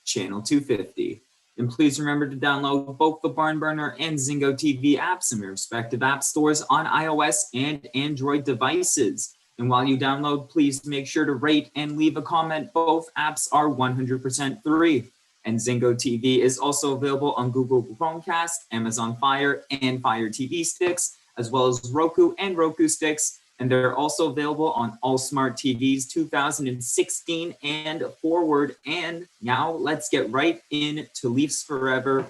channel 250. And please remember to download both the BarnBurner and Zingo TV apps in their respective app stores on iOS and Android devices. And while you download, please make sure to rate and leave a comment. Both apps are 100% free. And Zingo TV is also available on Google Chromecast, Amazon Fire, and Fire TV sticks, as well as Roku and Roku sticks. And they're also available on all smart TVs 2016 and forward. And now let's get right into Leafs Forever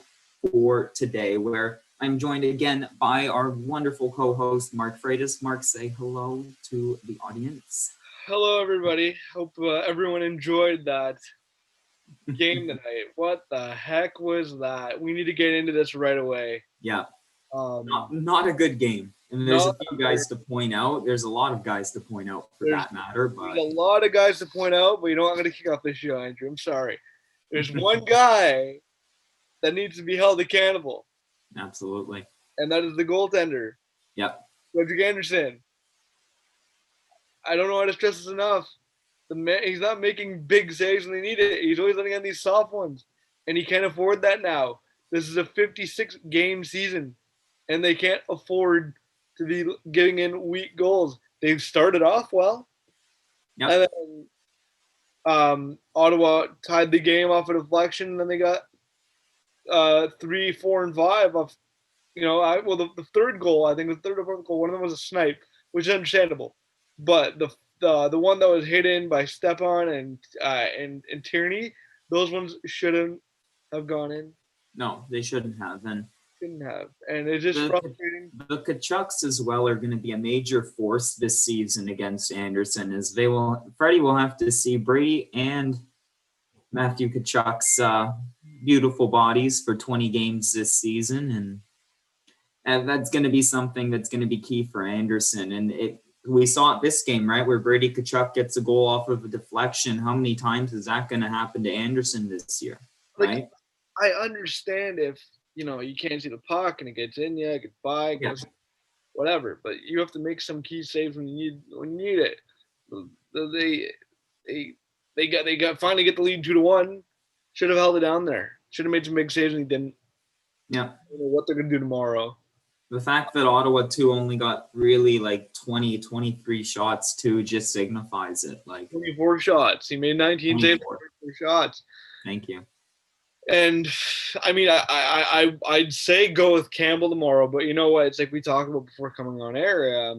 for today, where I'm joined again by our wonderful co-host, Mark Freitas. Mark, say hello to the audience. Hello, everybody. Hope everyone enjoyed that game tonight. What the heck was that? We need to get into this right away. Yeah, not a good game. And there's a few guys to point out. There's a lot of guys to point out for that matter. But there's a lot of guys to point out, but you know I'm going to kick off this show, Andrew. I'm sorry. There's one guy that needs to be held accountable. Absolutely. And that is the goaltender. Yep. Frederick Anderson. I don't know how to stress this enough. He's not making big saves when they need it. He's always letting in these soft ones. And he can't afford that now. This is a 56-game season. And they can't afford to be getting in weak goals. They've started off well. Yep. And then Ottawa tied the game off a deflection, and then they got 3, 4, and 5 off. The third goal, I think the third or fourth goal, one of them was a snipe, which is understandable. But the one that was hidden by Stepan and Tierney, those ones shouldn't have gone in. No, they shouldn't have. And it's just frustrating. The Tkachuks as well are going to be a major force this season against Anderson, as Freddie will have to see Brady and Matthew Tkachuk's beautiful bodies for 20 games this season, and that's going to be something that's going to be key for Anderson. And we saw it this game, right, where Brady Tkachuk gets a goal off of a deflection. How many times is that going to happen to Anderson this year, right? I understand if you can't see the puck and it gets in you, it gets by, whatever. But you have to make some key saves when you need it. They finally get the lead 2-1. Should have held it down there. Should have made some big saves and he didn't. Yeah. I don't know what they're gonna do tomorrow. The fact that Ottawa too only got really 20, 23 shots too just signifies it. 24 shots. He made 19 saves, 24 shots. Thank you. And I mean, I'd say go with Campbell tomorrow, but you know what? It's like we talked about before coming on air.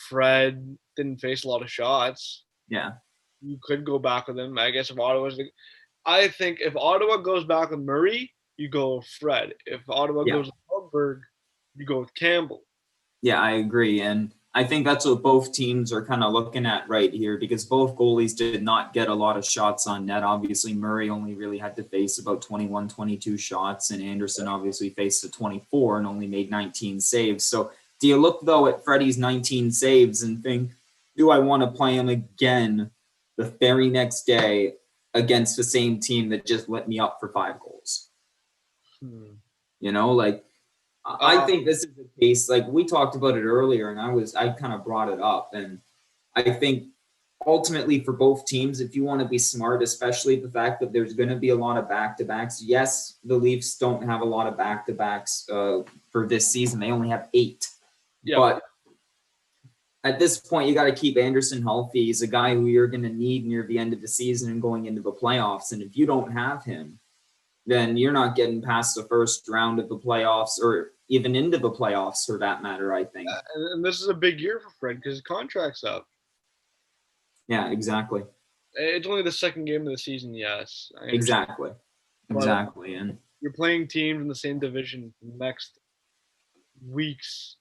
Fred didn't face a lot of shots. Yeah, you could go back with him. I guess I think if Ottawa goes back with Murray, you go with Fred. If Ottawa goes with Hogberg, you go with Campbell. Yeah, I agree, and I think that's what both teams are kind of looking at right here, because both goalies did not get a lot of shots on net. Obviously, Murray only really had to face about 21, 22 shots, and Anderson obviously faced a 24 and only made 19 saves. So do you look, though, at Freddie's 19 saves and think, do I want to play him again the very next day against the same team that just lit me up for 5 goals? I think this is the case. We talked about it earlier, and I kind of brought it up. And I think ultimately for both teams, if you want to be smart, especially the fact that there's going to be a lot of back-to-backs. Yes, the Leafs don't have a lot of back-to-backs for this season. They only have 8. Yeah. But at this point, you got to keep Anderson healthy. He's a guy who you're going to need near the end of the season and going into the playoffs. And if you don't have him, then you're not getting past the first round of the playoffs, or even into the playoffs for that matter, I think. And this is a big year for Fred because his contract's up. Yeah, exactly. It's only the second game of the season, yes. Exactly. And you're playing teams in the same division for the next weeks.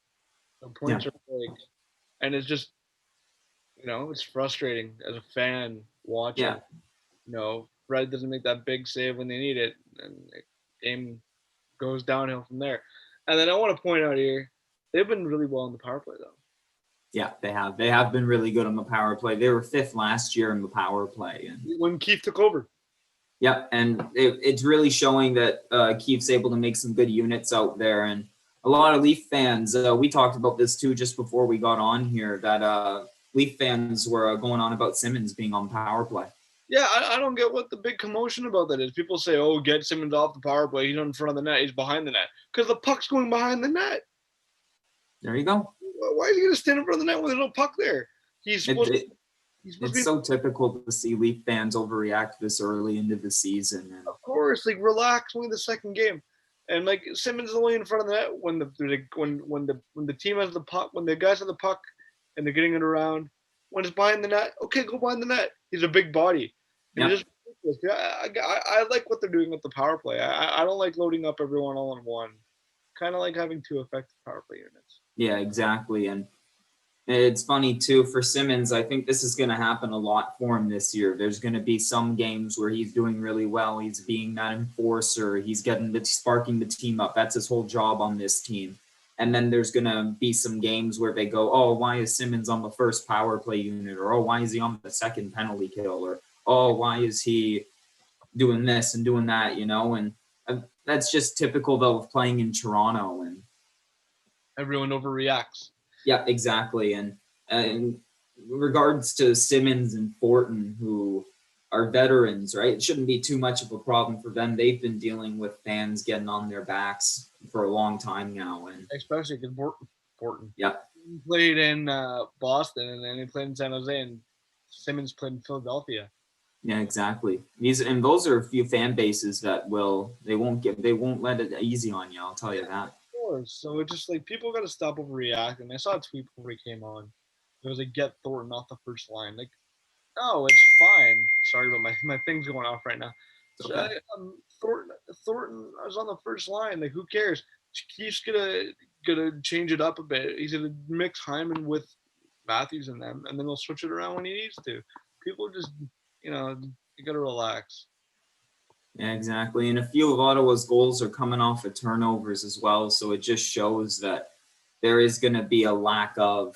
The points are big. And it's just, it's frustrating as a fan watching. Yeah. Fred doesn't make that big save when they need it, and the game goes downhill from there. And then I want to point out here, they've been really well in the power play, though. Yeah, they have. They have been really good on the power play. They were 5th last year in the power play. When Keith took over. Yeah, and it's really showing that Keith's able to make some good units out there. And a lot of Leaf fans, we talked about this too just before we got on here, that Leaf fans were going on about Simmons being on power play. Yeah, I don't get what the big commotion about that is. People say, "Oh, get Simmons off the power play. He's in front of the net. He's behind the net." Because the puck's going behind the net. There you go. Why is he going to stand in front of the net when there's no puck there? It, it, He's supposed to it's be. so typical to see Leaf fans overreact this early into the season. And Of course, like relax, win the second game, and like Simmons is only in front of the net when the team has the puck, when the guys have the puck, and they're getting it around. When it's behind the net, okay, go behind the net. He's a big body, and yeah, it's just ridiculous. I like what they're doing with the power play. I don't like loading up everyone all in one. Kind of like having two effective power play units. yeah, exactly. And it's funny too for Simmons. I think this is going to happen a lot for him this year. There's going to be some games where he's doing really well. He's being that enforcer. He's sparking the team up. That's his whole job on this team. And then there's going to be some games where they go, oh, why is Simmons on the first power play unit? Or, oh, why is he on the second penalty kill? Or, oh, why is he doing this and doing that, And that's just typical, though, of playing in Toronto. And everyone overreacts. yeah, exactly. And in regards to Simmons and Fortin, who are veterans, right? It shouldn't be too much of a problem for them. They've been dealing with fans getting on their backs for a long time now. And especially because Fortin. Yeah. He played in Boston, and then he played in San Jose, and Simmons played in Philadelphia. Yeah, exactly. Those are a few fan bases that they won't let it easy on you. I'll tell you that. Of course. So it's just like people got to stop overreacting. I saw a tweet before he came on. It was like, get Thornton off the first line. Like, no, it's fine. Sorry, but my thing's going off right now. So, Okay. Thornton was on the first line. Like, who cares? Keith's gonna change it up a bit. He's gonna mix Hyman with Matthews and them, and then he'll switch it around when he needs to. People just, you gotta relax. Yeah, exactly. And a few of Ottawa's goals are coming off of turnovers as well. So it just shows that there is going to be a lack of,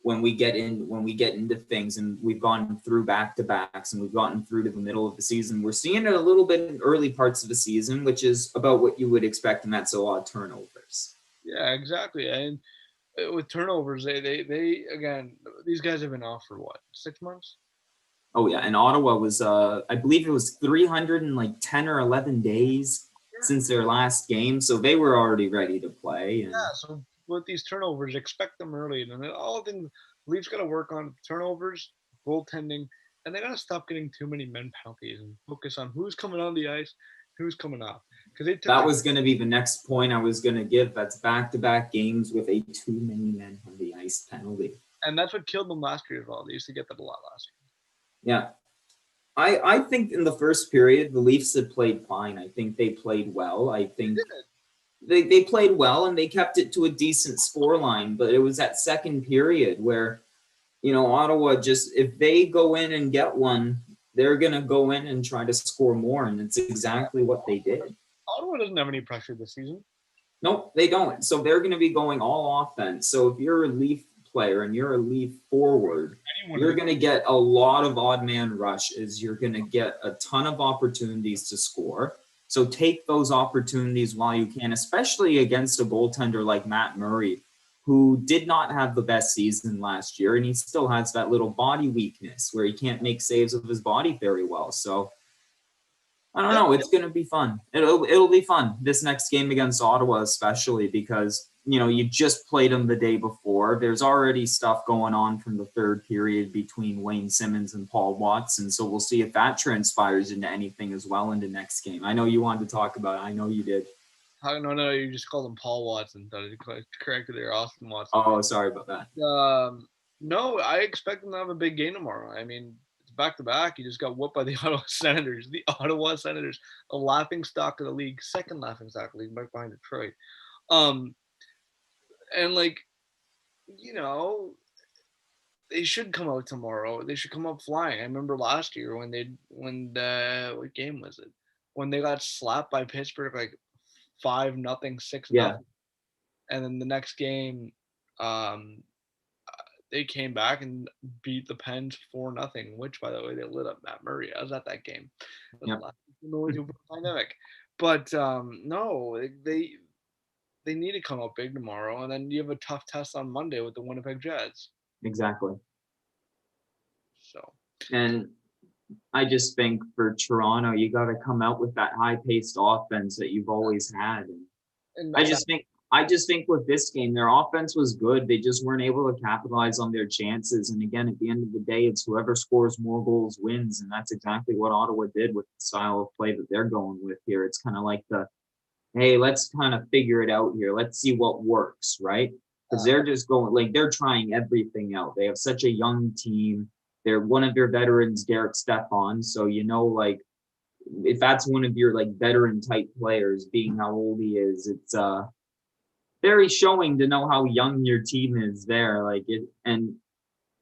when we get into things, and we've gone through back-to-backs and we've gotten through to the middle of the season. We're seeing it a little bit in early parts of the season, which is about what you would expect, and that's a lot of turnovers. Yeah, exactly. And with turnovers, they again, these guys have been off for what, 6 months? Oh yeah, and Ottawa was I believe it was 310 or 11 days since their last game, so they were already ready to play. And yeah, so with these turnovers, expect them early, and then all things Leafs got to work on turnovers, goaltending, and they got to stop getting too many men penalties and focus on who's coming on the ice, who's coming off. Because that was going to be the next point I was going to give. That's back-to-back games with a too many men on the ice penalty, and that's what killed them last year as well. They used to get that a lot last year. Yeah. I think in the first period, the Leafs had played fine. I think they played well. I think they played well, and they kept it to a decent scoreline. But it was that second period where, Ottawa just, if they go in and get one, they're going to go in and try to score more. And it's exactly what they did. Ottawa doesn't have any pressure this season. Nope, they don't. So they're going to be going all offense. So if you're a Leaf player and you're a Leaf forward, you're going to get a lot of odd man rushes. You're going to get a ton of opportunities to score. So take those opportunities while you can, especially against a goaltender like Matt Murray, who did not have the best season last year. And he still has that little body weakness where he can't make saves of his body very well. So I don't know. It's going to be fun. It'll be fun this next game against Ottawa, especially because, you just played them the day before. There's already stuff going on from the third period between Wayne Simmons and Paul Watson. So we'll see if that transpires into anything as well in the next game. I know you wanted to talk about it. I know you did. No, you just called him Paul Watson. Corrected there, Austin Watson. Oh, sorry about that. No, I expect them to have a big game tomorrow. I mean, it's back-to-back. You just got whooped by the Ottawa Senators. The Ottawa Senators, a laughing stock of the league, second laughing stock of the league, right behind Detroit. And they should come out tomorrow. They should come out flying. I remember last year when what game was it? When they got slapped by Pittsburgh like 5-0, 6-0. Yeah. And then the next game, they came back and beat the Pens 4-0, which, by the way, they lit up Matt Murray. I was at that game. It was the pandemic. But no, they need to come out big tomorrow, and then you have a tough test on Monday with the Winnipeg Jets. Exactly. So. And I just think for Toronto, you got to come out with that high-paced offense that you've always had. And And I just think with this game, their offense was good. They just weren't able to capitalize on their chances. And again, at the end of the day, it's whoever scores more goals wins. And that's exactly what Ottawa did with the style of play that they're going with here. It's kind of like hey, let's kind of figure it out here. Let's see what works, right? Because they're just going, like, they're trying everything out. They have such a young team. They're one of their veterans, Derek Stepan. So, like, if that's one of your like veteran type players, being how old he is, it's very showing to know how young your team is there. Like it, and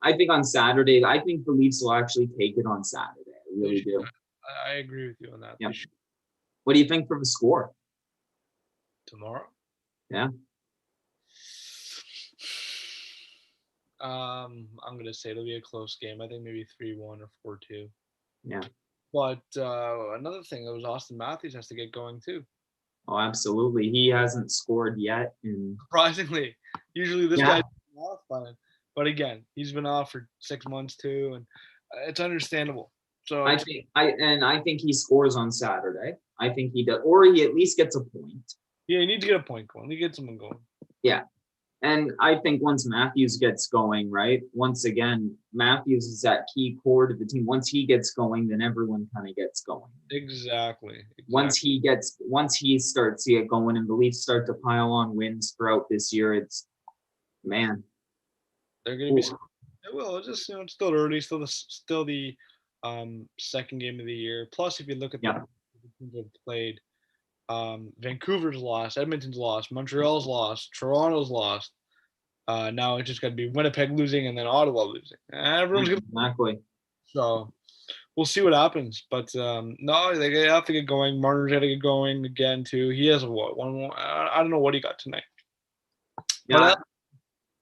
I think on Saturday, I think the Leafs will actually take it on Saturday. I really do. I agree with you on that. Yeah. What do you think for the score? Tomorrow? Yeah. I'm gonna say it'll be a close game. I think maybe 3-1 or 4-2. Yeah. But another thing, that was Austin Matthews has to get going too. Oh, absolutely. He hasn't scored yet. And surprisingly, usually this guy's been off by him. But again, he's been off for 6 months too, and it's understandable. So I think he scores on Saturday. I think he does, or he at least gets a point. Yeah, you need to get a point going. You get someone going. Yeah. And I think once Matthews gets going, right? Once again, Matthews is that key core to the team. Once he gets going, then everyone kind of gets going. Exactly. Once he starts to get going and the Leafs start to pile on wins throughout this year, it's man. They're gonna be. Well, it's just it's still early, still the second game of the year. Plus, if you look at the teams that have played, Vancouver's lost, Edmonton's lost, Montreal's lost, Toronto's lost. Now it's just got to be Winnipeg losing and then Ottawa losing. Everyone's gonna exactly. So we'll see what happens. But no, they have to get going. Marner's got to get going again too. He has one more. I don't know what he got tonight. Yeah.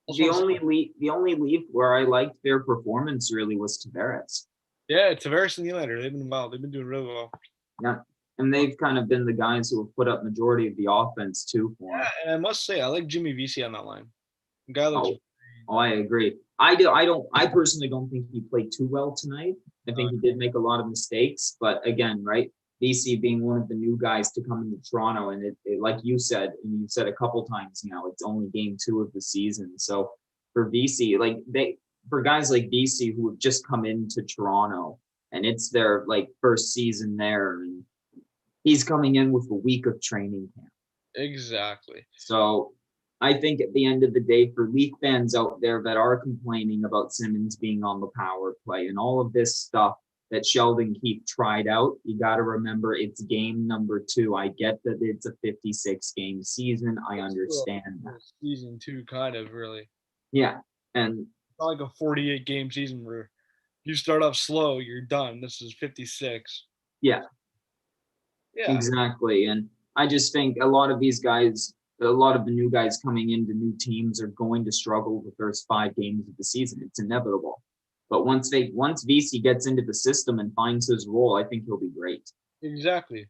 The only Leaf where I liked their performance really was Tavares. Yeah, Tavares and Nylander. They've been well. They've been doing really well. Yeah. And they've kind of been the guys who have put up majority of the offense too for him. Yeah, and I must say, I like Jimmy Vesey on that line. The guy looks. Oh, I agree. I personally don't think he played too well tonight. I think he did make a lot of mistakes, but again, right? Vesey being one of the new guys to come into Toronto, and it like you said, and you've said a couple times now, it's only game 2 of the season. So for Vesey, for guys like Vesey who have just come into Toronto and it's their like first season there, and he's coming in with a week of training camp. Exactly. So I think at the end of the day, for Leaf fans out there that are complaining about Simmons being on the power play and all of this stuff that Sheldon Keefe tried out, you got to remember it's game number 2. I get that it's a 56-game season. I understand that. Season 2, kind of, really. Yeah. And it's not like a 48-game season where you start off slow, you're done. This is 56. Yeah. Exactly. And I just think a lot of these guys, a lot of the new guys coming into new teams are going to struggle the first 5 games of the season. It's inevitable. But once Vesey gets into the system and finds his role, I think he'll be great. Exactly.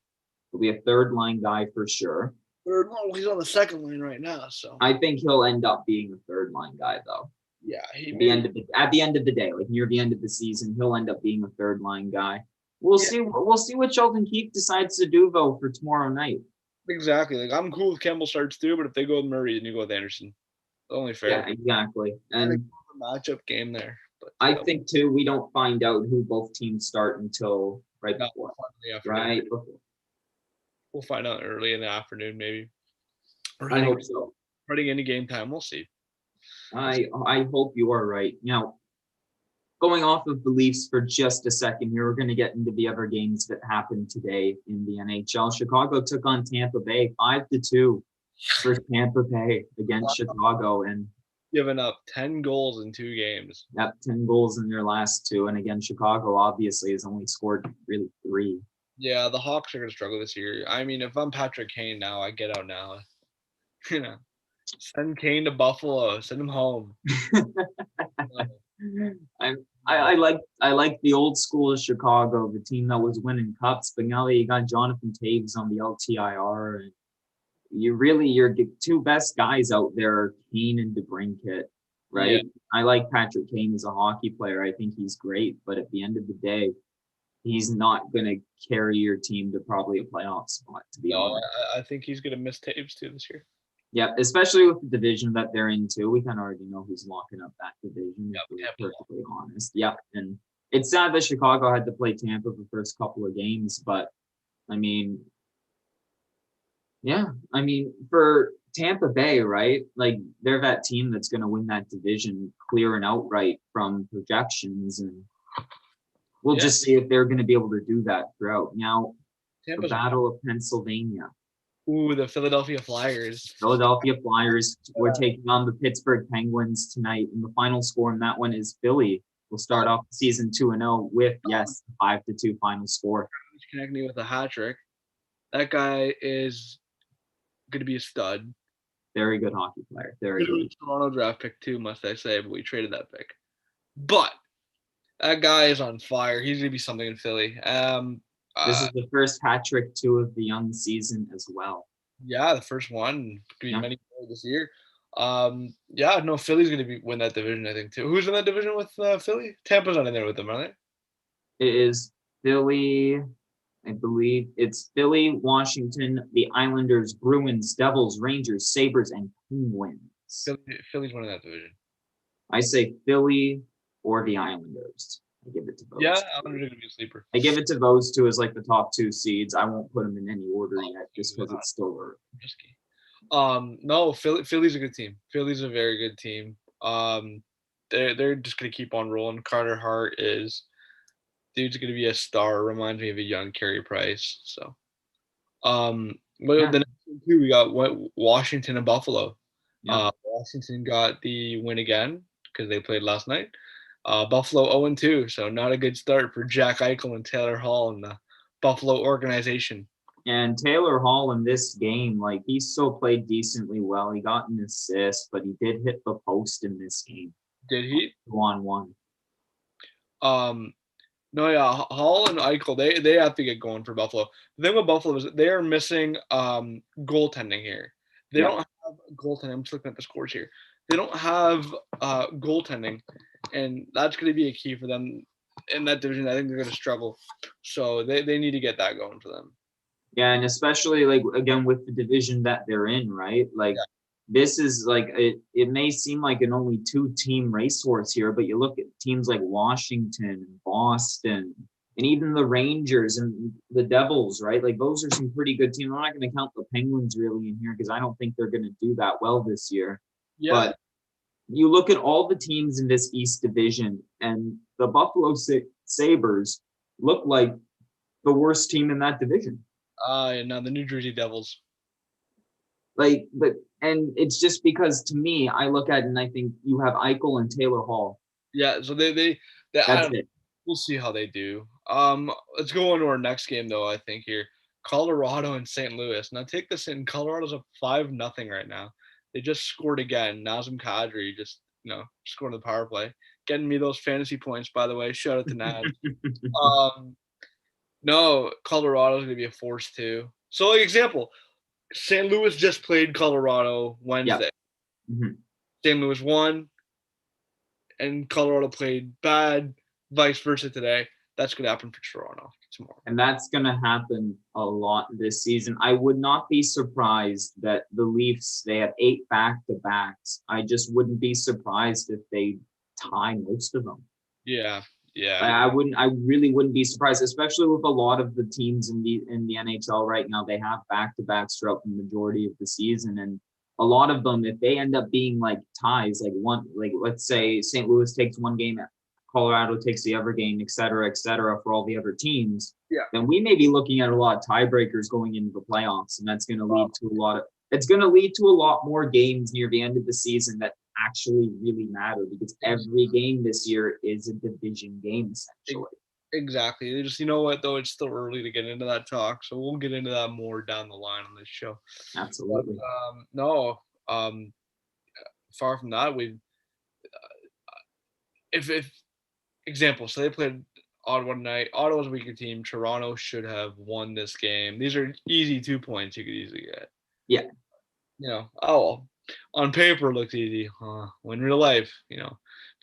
He'll be a third-line guy for sure. He's on the second line right now, so I think he'll end up being a third-line guy, though. Yeah, at the end of the day, like near the end of the season, he'll end up being a third-line guy. We'll see. We'll see what Sheldon Keefe decides to do though for tomorrow night. Exactly. Like I'm cool with Campbell starts too, but if they go with Murray, then you go with Anderson. It's only fair. Yeah, exactly. And the matchup game there. But, I think too, we don't find out who both teams start until right before. Right before. We'll find out early in the afternoon, maybe. I hope so. Running into game time, we'll see. I hope you are right. Now, going off of the Leafs for just a second here, we're going to get into the other games that happened today in the NHL. Chicago took on Tampa Bay 5-2 for Tampa Bay against Chicago, and given up 10 goals in 2 games. Yep, 10 goals in their last 2, and again, Chicago obviously has only scored really 3. Yeah, the Hawks are going to struggle this year. I mean, if I'm Patrick Kane now, I get out now. Send Kane to Buffalo. Send him home. I like the old school of Chicago, the team that was winning cups. But now that you got Jonathan Taves on the LTIR, and your 2 best guys out there are Kane and DeBrincat, right? Yeah. I like Patrick Kane as a hockey player. I think he's great, but at the end of the day, he's not going to carry your team to probably a playoff spot, to be honest. I think he's going to miss Taves too this year. Yeah, especially with the division that they're in too. We kind of already know who's locking up that division, if we're perfectly honest. Yeah, and it's sad that Chicago had to play Tampa the first couple of games, but I mean, yeah, I mean, for Tampa Bay, right? Like they're that team that's going to win that division clear and outright from projections, and we'll just see if they're going to be able to do that throughout. Now, the Battle of Pennsylvania. Ooh, the Philadelphia Flyers. Philadelphia Flyers were taking on the Pittsburgh Penguins tonight, and the final score in that one is Philly will start off the season 2-0 with, yes, 5-2 final score. Connect me with a hat trick. That guy is going to be a stud. Very good hockey player. Very good. Toronto draft pick too, must I say, but we traded that pick. But that guy is on fire. He's going to be something in Philly. This is the first hat trick too of the young season as well. Yeah, the first one. Could be many more this year. No, Philly's going to win that division, I think, too. Who's in that division with Philly? Tampa's not in there with them, are they? It is Philly. I believe it's Philly, Washington, the Islanders, Bruins, Devils, Rangers, Sabres, and Penguins. Philly's winning that division. I say Philly or the Islanders. I give it to those. Yeah, Islanders are going to be a sleeper. I give it to those two as like the top two seeds. I won't put them in any order yet, just because it's still early. No, Philly's a good team. Philly's a very good team. They're just going to keep on rolling. Carter Hart dude's going to be a star. Reminds me of a young Carey Price. So, the next two we got Washington and Buffalo. Yeah. Washington got the win again because they played last night. Buffalo 0-2, so not a good start for Jack Eichel and Taylor Hall and the Buffalo organization. And Taylor Hall in this game, like he still played decently well. He got an assist, but he did hit the post in this game. Did he? 1-1. No, yeah, Hall and Eichel, they have to get going for Buffalo. The thing with Buffalo is they are missing goaltending here. They don't have goaltending. I'm just looking at the scores here. They don't have goaltending, and that's going to be a key for them in that division. I think they're going to struggle. So they need to get that going for them. Yeah, and especially, like, again, with the division that they're in, right? Like, this is, like, it may seem like an only two-team racehorse here, but you look at teams like Washington and Boston and even the Rangers and the Devils, right? Like, those are some pretty good teams. I'm not going to count the Penguins really in here because I don't think they're going to do that well this year. Yeah. But you look at all the teams in this East Division, and the Buffalo Sabres look like the worst team in that division. No, the New Jersey Devils. And it's just because to me, I look at it and I think you have Eichel and Taylor Hall. Yeah, so they that's it. We'll see how they do. Let's go on to our next game though. I think here, Colorado and St. Louis. Now take this in. Colorado's up 5-0 right now. They just scored again. Nazem Kadri just scored on the power play, getting me those fantasy points. By the way, shout out to Naz. No, Colorado's gonna be a force too. So, like example, St. Louis just played Colorado Wednesday. Yeah. Mm-hmm. St. Louis won, and Colorado played bad. Vice versa today. That's gonna happen for Toronto tomorrow. And that's gonna happen a lot this season. I would not be surprised that the Leafs, they have 8 back-to-backs. I just wouldn't be surprised if they tie most of them. Yeah. Yeah, I really wouldn't be surprised, especially with a lot of the teams in the NHL right now. They have back-to-backs throughout the majority of the season, and a lot of them, if they end up being like ties, like let's say St. Louis takes one game, Colorado takes the other game, et cetera, for all the other teams. Yeah. Then we may be looking at a lot of tiebreakers going into the playoffs, and that's going to lead to a lot more games near the end of the season that actually really matter, because every game this year is a division game essentially. Exactly. Just, you know what though, it's still early to get into that talk, so we'll get into that more down the line on this show. Absolutely. But, far from that, if example, so they played Ottawa tonight. Ottawa's a weaker team. Toronto should have won this game. These are easy 2 points you could easily get. Yeah. On paper it looks easy. In real life, it's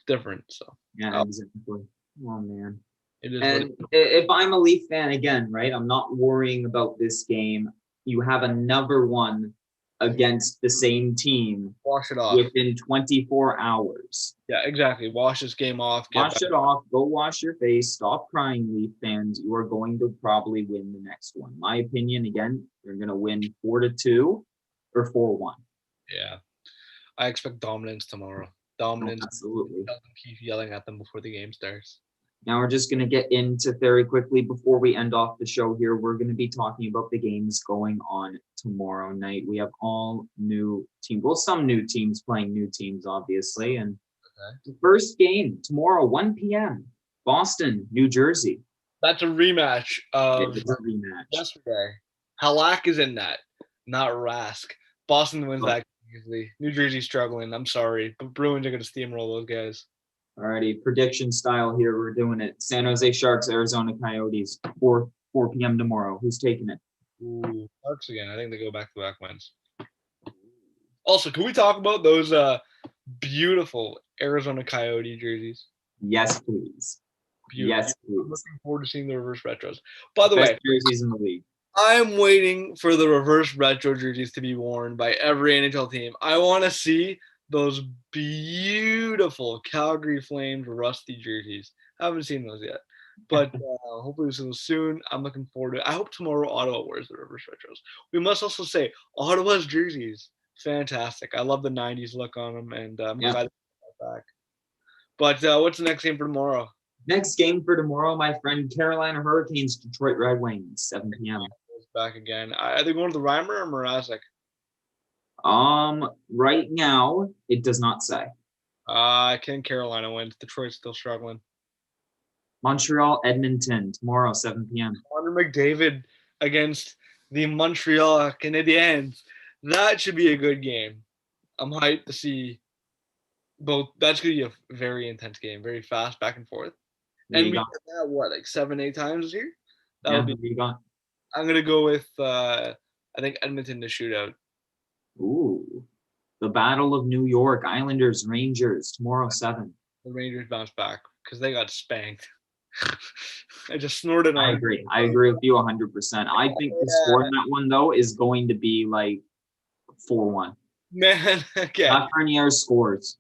different. So yeah, exactly. Oh man. It is And if I'm a Leaf fan again, right, I'm not worrying about this game. You have another one against the same team wash it off. within 24 hours. Yeah, exactly. Wash this game off. Wash it off. Go wash your face. Stop crying, Leaf fans. You are going to probably win the next one. My opinion, again, you're going to win 4-2 or 4-1. Yeah, I expect dominance tomorrow. Dominance. Oh, absolutely. Keep yelling at them before the game starts. Now we're just going to get into very quickly before we end off the show here. We're going to be talking about the games going on tomorrow night. We have all new teams. Well, some new teams playing new teams, obviously. And the first game tomorrow, 1 p.m., Boston, New Jersey. That's a rematch of It's a rematch. yesterday. Halak is in that, not Rask. Boston wins that easily. New Jersey struggling. I'm sorry, but Bruins are going to steamroll those guys. Alrighty, prediction style here. We're doing it. San Jose Sharks, Arizona Coyotes, 4 p.m. tomorrow. Who's taking it? Ooh, Sharks again. I think they go back-to-back wins. Also, can we talk about those beautiful Arizona Coyote jerseys? Yes, please. Beautiful. Yes, please. I'm looking forward to seeing the reverse retros. By the Best way, jerseys in the league. I'm waiting for the reverse retro jerseys to be worn by every NHL team. I want to see those beautiful Calgary Flames rusty jerseys. I haven't seen those yet, but hopefully we'll see those soon. I'm looking forward to it. I hope tomorrow Ottawa wears the reverse retros. We must also say Ottawa's jerseys, fantastic. I love the 90s look on them, and I'm glad they're back. But what's the next game for tomorrow? Next game for tomorrow, my friend, Carolina Hurricanes, Detroit Red Wings, 7 p.m. Back again. Are they going to the Reimer or Mrazek? Right now, it does not say. I think Carolina wins. Detroit's still struggling. Montreal, Edmonton, tomorrow, 7 p.m. Connor McDavid against the Montreal Canadiens. That should be a good game. I'm hyped to see both. That's going to be a very intense game, very fast, back and forth. And we got that, like 7-8 times this year? That'll be. I'm going to go with, I think, Edmonton to shootout. Ooh. The Battle of New York, Islanders, Rangers, tomorrow, 7. The Rangers bounce back because they got spanked. I just snorted on. I agree. I agree with you 100%. I think the score in that one, though, is going to be like 4-1. Man, okay. Lafreniere scores.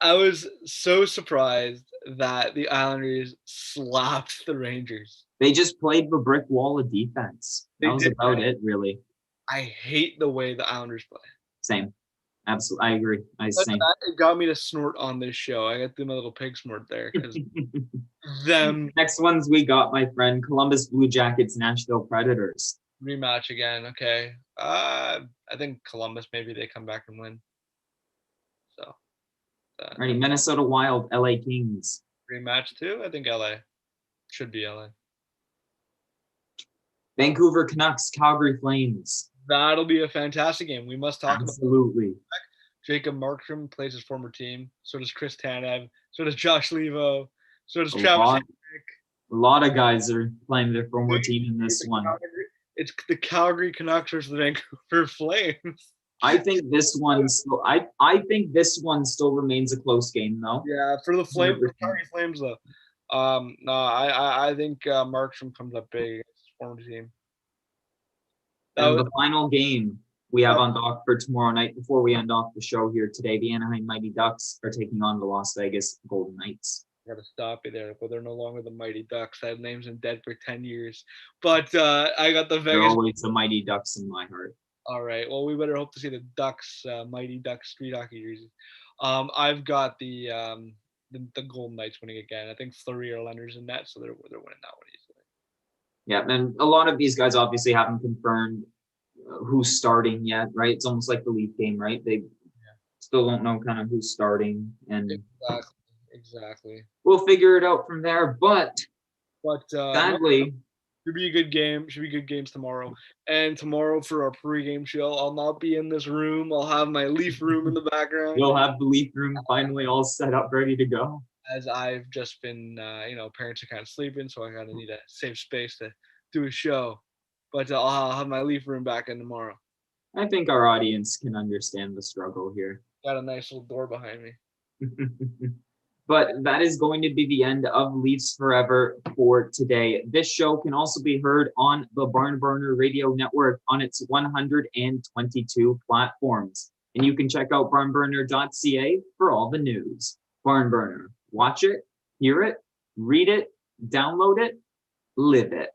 I was so surprised that the Islanders slapped the Rangers. They just played the brick wall of defense. That was about it, really. I hate the way the Islanders play. Same. Absolutely. I agree. It got me to snort on this show. I got to do my little pig snort there. Them. Next ones we got, my friend, Columbus Blue Jackets, Nashville Predators. Rematch again. Okay. I think Columbus, maybe they come back and win. So. Alrighty, Minnesota Wild, LA Kings. Rematch too? I think LA. Should be LA. Vancouver Canucks, Calgary Flames. That'll be a fantastic game. We must talk about it. Absolutely. Jacob Markstrom plays his former team. So does Chris Tanev. So does Josh Levo. So does Travis. A lot of guys are playing their former team in this one. It's the Calgary Canucks versus the Vancouver Flames. I think this one still. I think this one still remains a close game, though. Yeah, for the Flames, the Calgary Flames, though. No, I think Markstrom comes up big against his former team. And the final game we have on dock for tomorrow night before we end off the show here today, the Anaheim Mighty Ducks are taking on the Las Vegas Golden Knights. I gotta stop you there, but they're no longer the Mighty Ducks. That name's been dead for 10 years. But I got the Vegas. They're always the Mighty Ducks in my heart. All right. Well, we better hope to see the Ducks, Mighty Ducks street hockey jerseys. I've got the Golden Knights winning again. I think Fleury or Leonard's in net, so they're winning that one easily. Yeah, and a lot of these guys obviously haven't confirmed who's starting yet, right? It's almost like the Leaf game, right? They still don't know kind of who's starting, and exactly. We'll figure it out from there. But sadly, should be a good game. Should be good games tomorrow. And tomorrow for our pregame show, I'll not be in this room. I'll have my Leaf room in the background. You'll have the Leaf room finally all set up, ready to go. As I've just been, parents are kind of sleeping, so I kind of need a safe space to do a show. But I'll have my Leaf room back in tomorrow. I think our audience can understand the struggle here. Got a nice little door behind me. But that is going to be the end of Leafs Forever for today. This show can also be heard on the BarnBurner Radio Network on its 122 platforms. And you can check out barnburner.ca for all the news. BarnBurner. Watch it, hear it, read it, download it, live it.